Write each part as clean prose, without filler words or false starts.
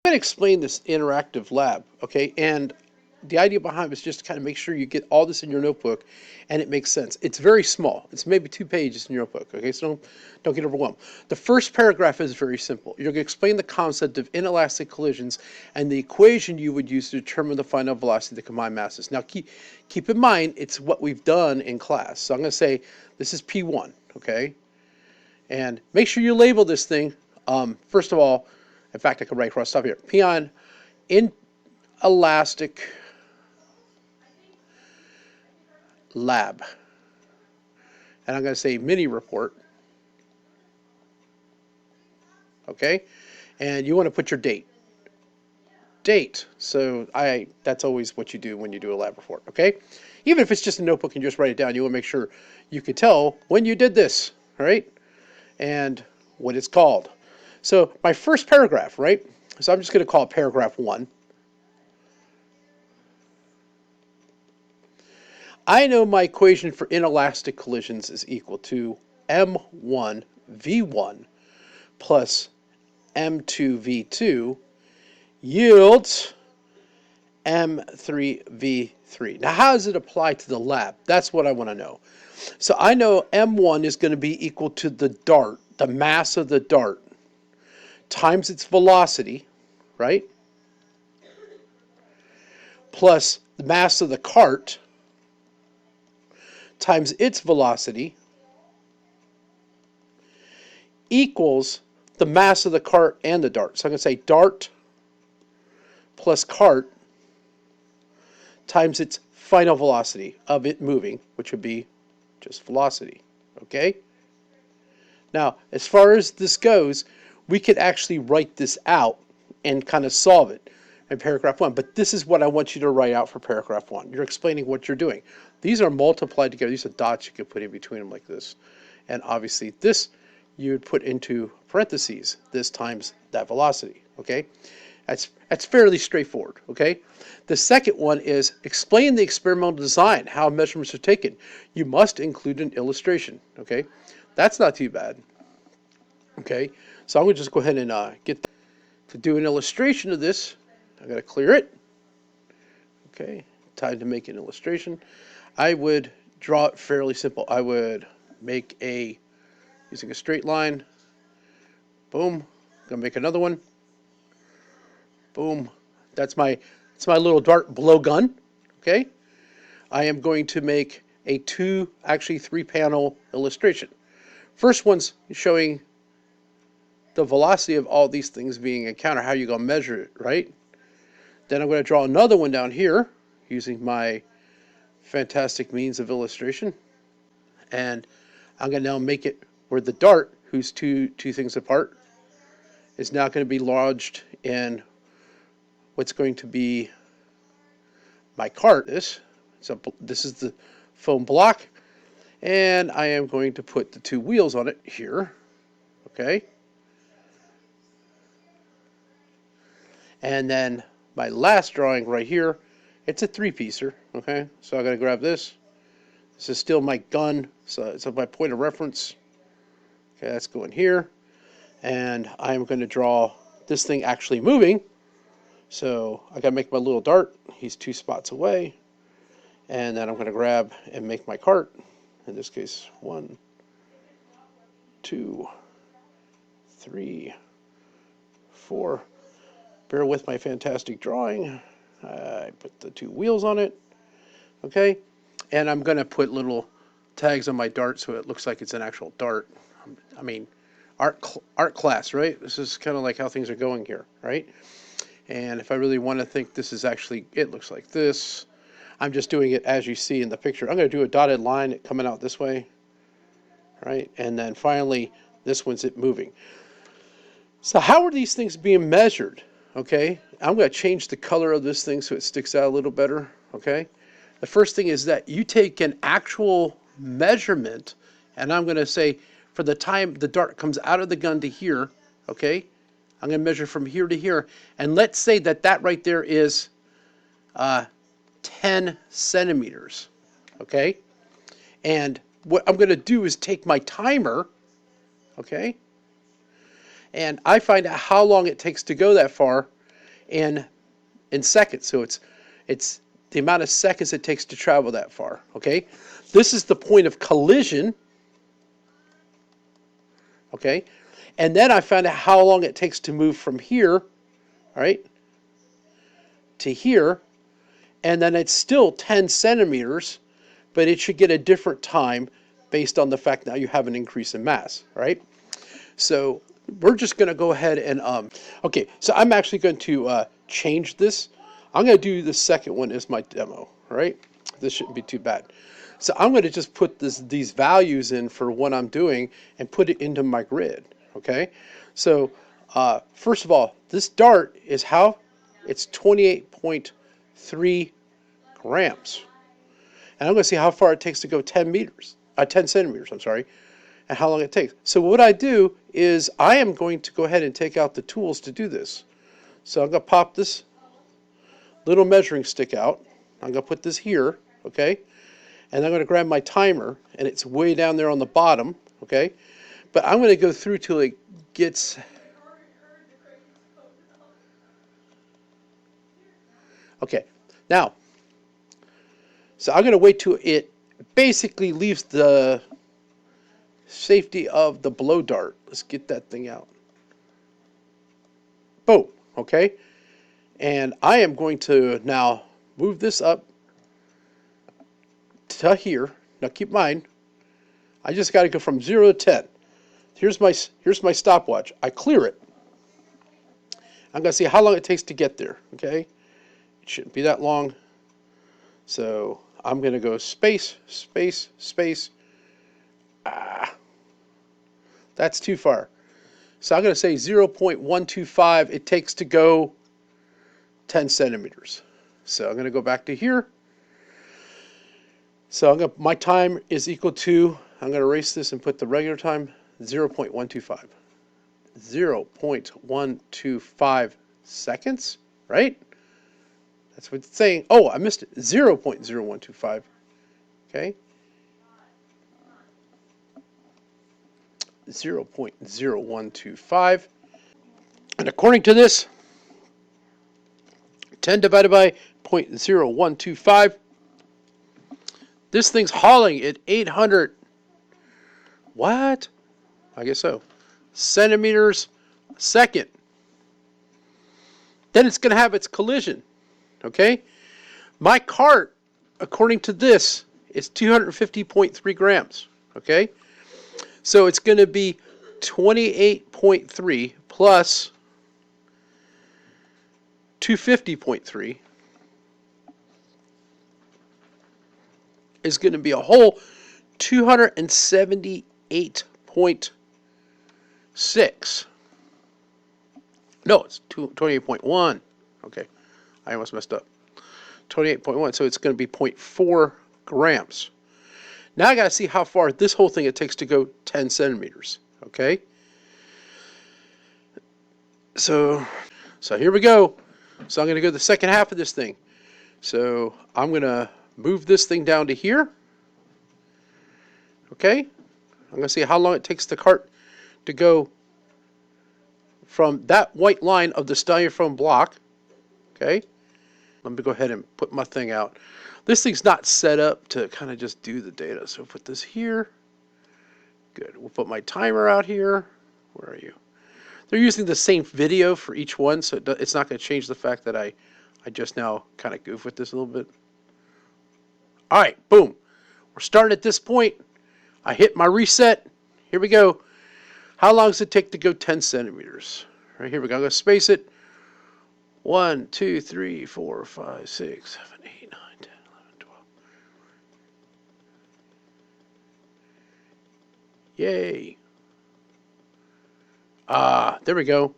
I'm going to explain this interactive lab, okay? And the idea behind it is just to kind of make sure you get all this in your notebook and it makes sense. It's very small. It's maybe 2 pages in your notebook, okay? So don't get overwhelmed. The first paragraph is very simple. You're going to explain the concept of inelastic collisions and the equation you would use to determine the final velocity of the combined masses. Now keep in mind, it's what we've done in class. So I'm going to say this is P1, okay? And make sure you label this thing. First of all, in fact, I could write across the top here. P1 inelastic lab. And I'm going to say mini report. Okay? And you want to put your date. Date. So that's always what you do when you do a lab report. Okay? Even if it's just a notebook and you just write it down, you want to make sure you can tell when you did this. All right? And what it's called. So my first paragraph, right? So I'm just going to call it paragraph 1. I know my equation for inelastic collisions is equal to m1 v1 plus m2 v2 yields m3 v3. Now, how does it apply to the lab? That's what I want to know. So I know m1 is going to be equal to the dart, the mass of the dart, times its velocity, right? Plus the mass of the cart times its velocity equals the mass of the cart and the dart. So I'm going to say dart plus cart times its final velocity of it moving, which would be just velocity. Okay? Now, as far as this goes, we could actually write this out and kind of solve it in paragraph 1. But this is what I want you to write out for paragraph 1. You're explaining what you're doing. These are multiplied together. These are dots you could put in between them like this. And obviously this you would put into parentheses, this times that velocity. Okay? That's fairly straightforward. Okay? The second one is explain the experimental design, how measurements are taken. You must include an illustration. Okay? That's not too bad. Okay? So I'm going to just go ahead and get to do an illustration of this. I'm going to clear it. Okay, time to make an illustration. I would draw it fairly simple. I would make using a straight line. Boom. Gonna make another one. Boom. That's my little dart blowgun. Okay. I am going to make a 3-panel illustration. First one's showing the velocity of all these things being encountered, how you gonna measure it, right? Then I'm going to draw another one down here using my fantastic means of illustration. And I'm going to now make it where the dart, who's two things apart, is now going to be lodged in what's going to be my cart. So this is the foam block. And I am going to put the 2 wheels on it here. Okay. And then my last drawing right here, it's a 3-piecer, okay? So I'm going to grab this. This is still my gun, so it's my point of reference. Okay, that's going here. And I'm going to draw this thing actually moving. So I got to make my little dart. He's 2 spots away. And then I'm going to grab and make my cart. In this case, 1, 2, 3, 4. Bear with my fantastic drawing. I put the 2 wheels on it. Okay. And I'm going to put little tags on my dart so it looks like it's an actual dart. I mean, art class, right? This is kind of like how things are going here, right? And if I really want to think this is actually, it looks like this. I'm just doing it as you see in the picture. I'm going to do a dotted line coming out this way, right? And then finally, this one's it moving. So how are these things being measured? Okay, I'm going to change the color of this thing so it sticks out a little better. Okay, the first thing is that you take an actual measurement, and I'm going to say for the time the dart comes out of the gun to here, okay, I'm going to measure from here to here, and let's say that right there is 10 centimeters, okay, and what I'm going to do is take my timer, okay, and I find out how long it takes to go that far, in seconds. So it's the amount of seconds it takes to travel that far. Okay, this is the point of collision. Okay, and then I found out how long it takes to move from here, all right, to here, and then it's still 10 centimeters, but it should get a different time based on the fact now you have an increase in mass, right? So we're just going to go ahead and, okay, so I'm actually going to change this. I'm going to do the second one as my demo, all right? This shouldn't be too bad. So I'm going to just put these values in for what I'm doing and put it into my grid, okay? So first of all, this dart is how? It's 28.3 grams. And I'm going to see how far it takes to go 10 centimeters, I'm sorry, and how long it takes. So what I do is I am going to go ahead and take out the tools to do this. So I'm going to pop this little measuring stick out. I'm going to put this here, okay? And I'm going to grab my timer, and it's way down there on the bottom, okay? But I'm going to go through till it gets... Okay, now, so I'm going to wait till it basically leaves the safety of the blow dart. Let's get that thing out. Boom, okay? And I am going to now move this up to here. Now keep in mind, I just got to go from 0 to 10. Here's my stopwatch. I clear it. I'm going to see how long it takes to get there, okay? It shouldn't be that long. So I'm going to go space, space, space. That's too far. So I'm going to say 0.125 it takes to go 10 centimeters. So I'm going to go back to here. So my time is equal to, I'm going to erase this and put the regular time, 0.125. 0.125 seconds, right? That's what it's saying. Oh, I missed it. 0.0125. Okay. 0.0125. And according to this, 10 divided by 0.0125, this thing's hauling at 800, what? I guess so, centimeters a second. Then it's going to have its collision, okay? My cart, according to this, is 250.3 grams, okay? So it's going to be 28.3 plus 250.3 is going to be a whole 278.6. No, it's 28.1. Okay, I almost messed up. 28.1, so it's going to be 0.4 grams. Now I got to see how far this whole thing it takes to go 10 centimeters. Okay, so here we go. So I'm going to go to the second half of this thing. So I'm going to move this thing down to here. Okay, I'm going to see how long it takes the cart to go from that white line of the styrofoam block. Okay, let me go ahead and put my thing out. This thing's not set up to kind of just do the data. So put this here. Good. We'll put my timer out here. Where are you? They're using the same video for each one, so it's not going to change the fact that I just now kind of goof with this a little bit. All right, boom. We're starting at this point. I hit my reset. Here we go. How long does it take to go 10 centimeters? Right, here we go. I'm going to space it. 1, 2, 3, 4, 5, 6, 7, 8, 9, 10, 11, 12. Yay. There we go.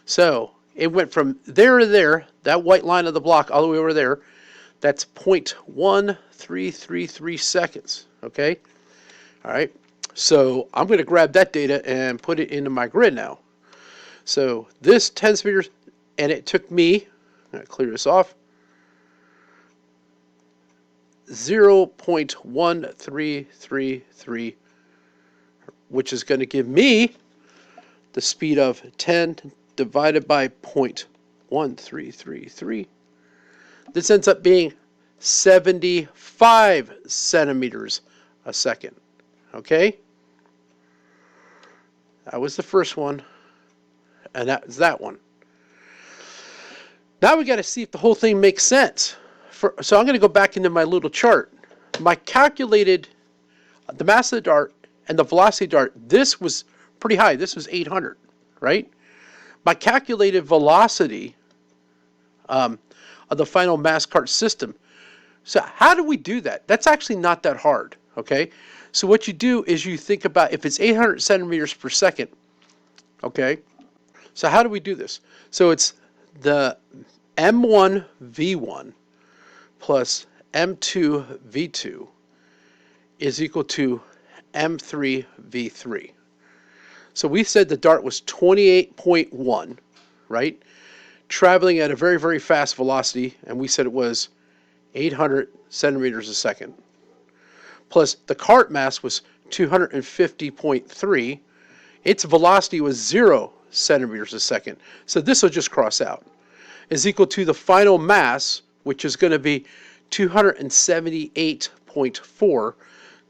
So it went from there to there, that white line of the block, all the way over there. That's 0.1333 seconds. Okay. All right. So I'm going to grab that data and put it into my grid now. So this 10 centimeters, and it took me, I'm going to clear this off, 0.1333, which is going to give me the speed of 10 divided by 0.125. 0.1333. This ends up being 75 centimeters a second. Okay? That was the first one, and that was that one. Now we got to see if the whole thing makes sense. So I'm going to go back into my little chart. My calculated, the mass of the dart and the velocity of the dart, this was pretty high. This was 800, right? My calculated velocity of the final mass cart system. So how do we do that? That's actually not that hard, okay? So what you do is you think about if it's 800 centimeters per second, okay? So how do we do this? So it's the M1 V1 plus M2 V2 is equal to M3 V3. So we said the dart was 28.1, right? Traveling at a very, very fast velocity, and we said it was 800 centimeters a second. Plus the cart mass was 250.3. Its velocity was 0 centimeters a second. So this will just cross out. Is equal to the final mass, which is going to be 278.4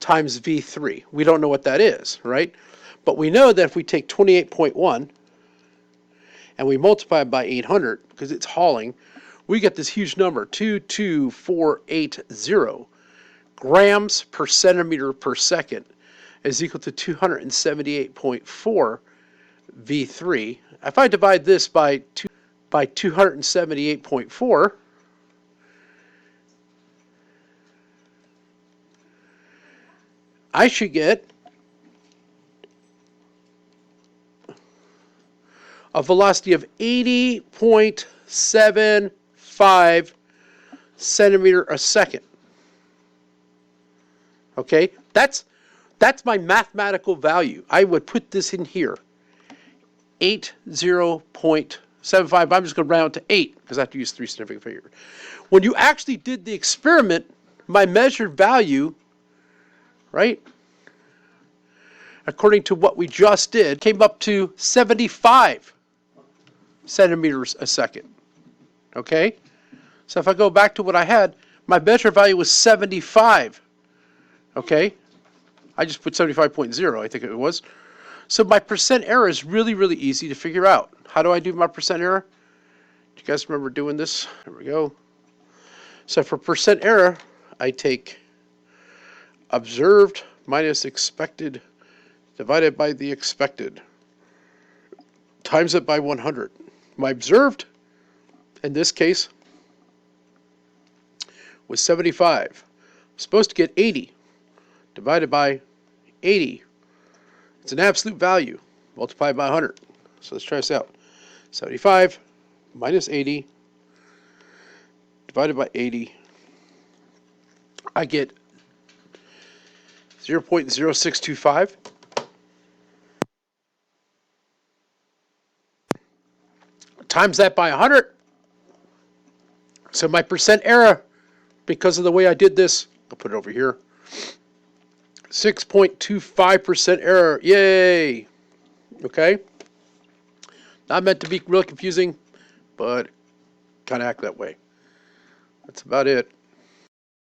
times V3. We don't know what that is, right? But we know that if we take 28.1 and we multiply it by 800, because it's hauling, we get this huge number, 22480 grams per centimeter per second is equal to 278.4 V3. If I divide this by 278.4, I should get a velocity of 80.75 centimeter a second. Okay, that's my mathematical value. I would put this in here. 80.75. I'm just going to round to 8 because I have to use 3 significant figures. When you actually did the experiment, my measured value, right, according to what we just did, came up to 75 centimeters a second. Okay? So if I go back to what I had, my measured value was 75. Okay? I just put 75.0, I think it was. So my percent error is really, really easy to figure out. How do I do my percent error? Do you guys remember doing this? Here we go. So for percent error, I take observed minus expected divided by the expected, times it by 100. My observed, in this case, was 75. I'm supposed to get 80 divided by 80. It's an absolute value multiplied by 100. So let's try this out. 75 minus 80 divided by 80. I get 0.0625. Times that by 100. So my percent error, because of the way I did this, I'll put it over here. 6.25% error. Yay! Okay? Not meant to be real confusing, but kind of act that way. That's about it.